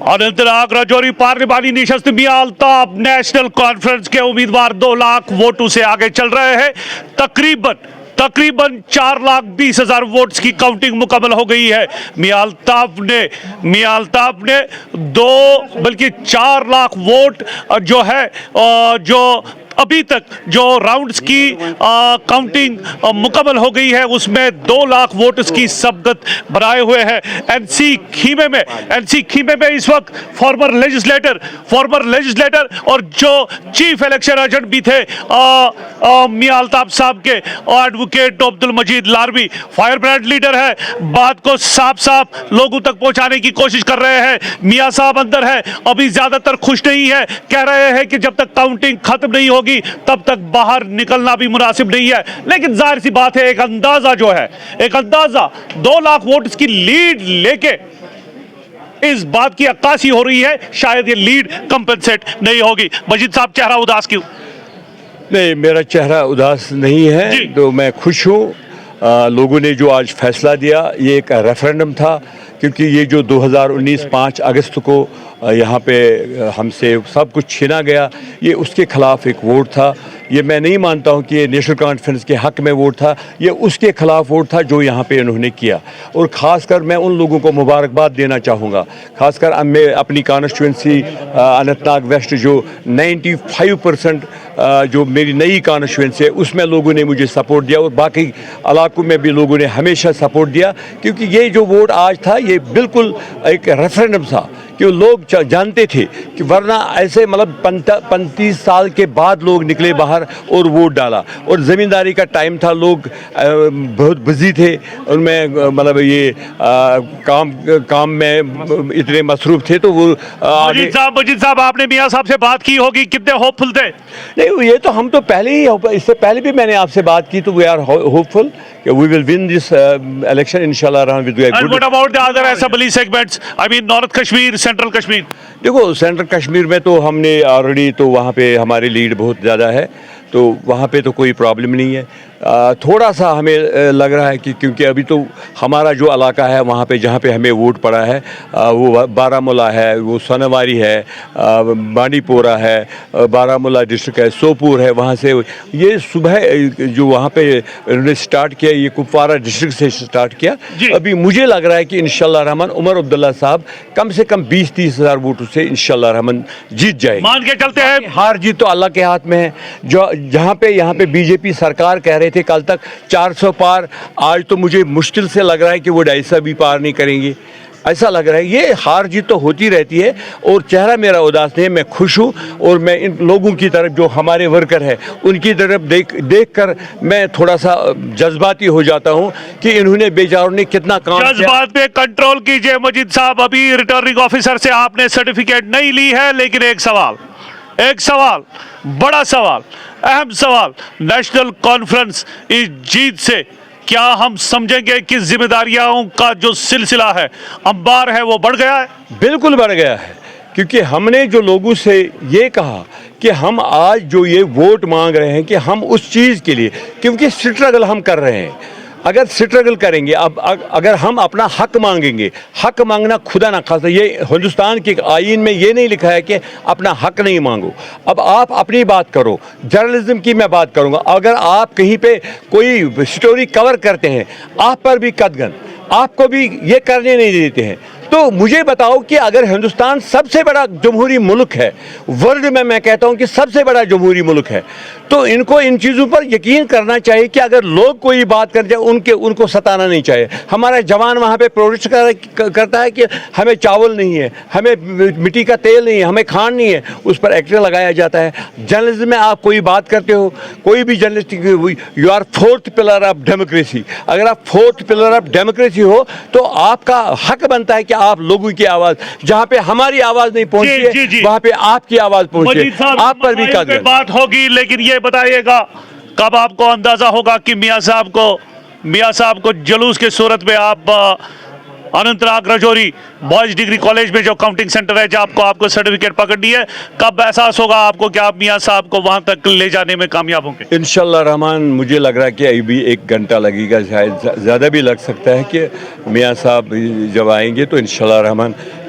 اننت ناگ راجوری پارلیمانی نشست میاں الطاف نیشنل کانفرنس کے امیدوار 2 لاکھ ووٹوں سے آگے چل رہے ہیں. تقریباً 4,20,000 ووٹس کی کاؤنٹنگ مکمل ہو گئی ہے. میاں الطاف نے 4 لاکھ ووٹ جو ہے جو ابھی تک جو راؤنڈز کی کاؤنٹنگ مکمل ہو گئی ہے اس میں 2 لاکھ ووٹس کی سبقت بنائے ہوئے ہیں. این سی کھیمے میں اس وقت فارمر لیجسلیٹر اور جو چیف الیکشن ایجنٹ بھی تھے میاں الطاف صاحب کے advocate Abdul Majeed لاروی fire brand leader ہے. بات کو صاف لوگوں تک پہنچانے کی کوشش کر رہے ہیں. میاں صاحب اندر ہے, ابھی زیادہ تر خوش نہیں ہے, کہہ رہے ہیں کہ جب تک کاؤنٹنگ ختم نہیں ہوگی تب تک باہر نکلنا بھی مناسب نہیں ہے. لیکن ظاہر سی بات ہے ایک اندازہ 2 لاکھ ووٹس کی لیڈ لے کے اس بات کی عکاسی ہو رہی ہے شاید یہ لیڈ کمپنسیٹ نہیں ہوگی. مجید صاحب چہرہ اداس کیوں؟ نہیں, میرا چہرہ اداس نہیں ہے تو میں خوش ہوں. لوگوں نے جو آج فیصلہ دیا یہ ایک ریفرینڈم تھا, کیونکہ یہ جو 2019 5 اگست کو یہاں پہ ہم سے سب کچھ چھینا گیا, یہ اس کے خلاف ایک ووٹ تھا. یہ میں نہیں مانتا ہوں کہ یہ نیشنل کانفرنس کے حق میں ووٹ تھا, یہ اس کے خلاف ووٹ تھا جو یہاں پہ انہوں نے کیا. اور خاص کر میں ان لوگوں کو مبارکباد دینا چاہوں گا, خاص کر میں اپنی کانسٹیچوئنسی اننت ناگ ویسٹ جو 95% جو میری نئی کانسٹیچوئنسی ہے اس میں لوگوں نے مجھے سپورٹ دیا, اور باقی علاقوں میں بھی لوگوں نے ہمیشہ سپورٹ دیا, کیونکہ یہ جو ووٹ آج تھا یہ بالکل ایک ریفرینڈم تھا. کہ لوگ جانتے تھے کہ ورنہ ایسے مطلب 35 سال کے بعد لوگ نکلے باہر اور ووٹ ڈالا, اور زمینداری کا ٹائم تھا, لوگ بہت بزی تھے, ان میں مطلب یہ کام میں اتنے مصروف تھے. تو وہ مجید صاحب آپ نے میاں صاحب سے بات کی ہوگی, کتنے ہوپ فل تھے؟ نہیں, یہ تو ہم تو پہلے ہی, اس سے پہلے بھی میں نے آپ سے بات کی, تو وی آر ہوپ فل کہ we will win this election inshallah. And what about the other assembly segments? I mean North Kashmir, Central Kashmir. دیکھو سینٹرل کشمیر میں تو ہم نے آلریڈی تو وہاں پہ ہماری لیڈ بہت زیادہ ہے, تو وہاں پہ تو کوئی پرابلم نہیں ہے. تھوڑا سا ہمیں لگ رہا ہے کہ کیونکہ ابھی تو ہمارا جو علاقہ ہے وہاں پہ جہاں پہ ہمیں ووٹ پڑا ہے وہ بارامولہ ہے, وہ سونواری ہے, بانڈی پورہ ہے, بارامولہ ڈسٹرکٹ ہے, سوپور ہے. وہاں سے یہ صبح جو وہاں پہ انہوں نے سٹارٹ کیا, یہ کپوارہ ڈسٹرکٹ سے سٹارٹ کیا. ابھی مجھے لگ رہا ہے کہ انشاءاللہ رحمان عمر عبداللہ صاحب کم سے کم 20-30 ہزار ووٹوں سے انشاءاللہ رحمان جیت جائے. مان کے چلتے ہیں ہار جیت تو اللہ کے ہاتھ میں ہے. جہاں پہ یہاں پہ بی جے پی سرکار کہہ رہے تھے کل تک 400 پار, آج تو مجھے مشکل سے لگ رہا ہے کہ وہ 250 بھی پار نہیں کریں گے, ایسا لگ رہا ہے. یہ ہار جیت تو ہوتی رہتی ہے, اور چہرہ میرا اداس نہیں ہے, میں خوش ہوں. اور میں ان لوگوں کی طرف جو ہمارے ورکر ہیں ان کی طرف دیکھ کر میں تھوڑا سا جذباتی ہو جاتا ہوں کہ انہوں نے بیچاروں نے کتنا کام کیا. جذبات پہ کنٹرول کیجئے مجید صاحب. ابھی ریٹرننگ آفیسر سے آپ نے سرٹیفکیٹ نہیں لی ہے, لیکن ایک سوال بڑا سوال, اہم سوال, نیشنل کانفرنس اس جیت سے کیا ہم سمجھیں گے کہ ذمہ داریوں کا جو سلسلہ ہے, انبار ہے, وہ بڑھ گیا ہے؟ بالکل بڑھ گیا ہے, کیونکہ ہم نے جو لوگوں سے یہ کہا کہ ہم آج جو یہ ووٹ مانگ رہے ہیں کہ ہم اس چیز کے لیے, کیونکہ سٹرگل ہم کر رہے ہیں, اگر سٹرگل کریں گے, اب اگر ہم اپنا حق مانگیں گے, حق مانگنا خدا نہ خاصا, یہ ہندوستان کے آئین میں یہ نہیں لکھا ہے کہ اپنا حق نہیں مانگو. اب آپ اپنی بات کرو, جرنلزم کی میں بات کروں گا, اگر آپ کہیں پہ کوئی سٹوری کور کرتے ہیں, آپ پر بھی قدغن, آپ کو بھی یہ کرنے نہیں دیتے ہیں, تو مجھے بتاؤ کہ اگر ہندوستان سب سے بڑا جمہوری ملک ہے ورلڈ میں کہتا ہوں کہ سب سے بڑا جمہوری ملک ہے, تو ان کو ان چیزوں پر یقین کرنا چاہیے کہ اگر لوگ کوئی بات کر جائے ان کو ستانا نہیں چاہیے. ہمارا جوان وہاں پہ پروٹیسٹ کرتا ہے کہ ہمیں چاول نہیں ہے, ہمیں مٹی کا تیل نہیں ہے, ہمیں کھان نہیں ہے, اس پر ایکٹ لگایا جاتا ہے. جرنلزم میں آپ کوئی بات کرتے ہو, کوئی بھی journalist, you are 4th pillar of democracy. اگر آپ 4th پلر آف ڈیموکریسی ہو تو آپ کا حق بنتا ہے کہ آپ لوگوں کی آواز, جہاں پہ ہماری آواز نہیں پہنچی ہے وہاں پہ آپ کی آواز پہنچے. آپ پر بھی بات ہوگی, لیکن یہ بتائیے گا کب آپ کو اندازہ ہوگا کہ میاں صاحب کو جلوس کے صورت میں آپ Anant Nag Rajouri boys degree college میں جو کاؤنٹنگ سینٹر ہے جہاں آپ کو سرٹیفکیٹ پکڑنی ہے, کب احساس ہوگا آپ کو کہ آپ میاں صاحب کو وہاں تک لے جانے میں کامیاب ہوں گے؟ انشاءاللہ رحمان مجھے لگ رہا ہے کہ ابھی 1 گھنٹہ لگے گا, شاید زیادہ بھی لگ سکتا ہے, کہ میاں صاحب جب آئیں گے تو انشاءاللہ رحمان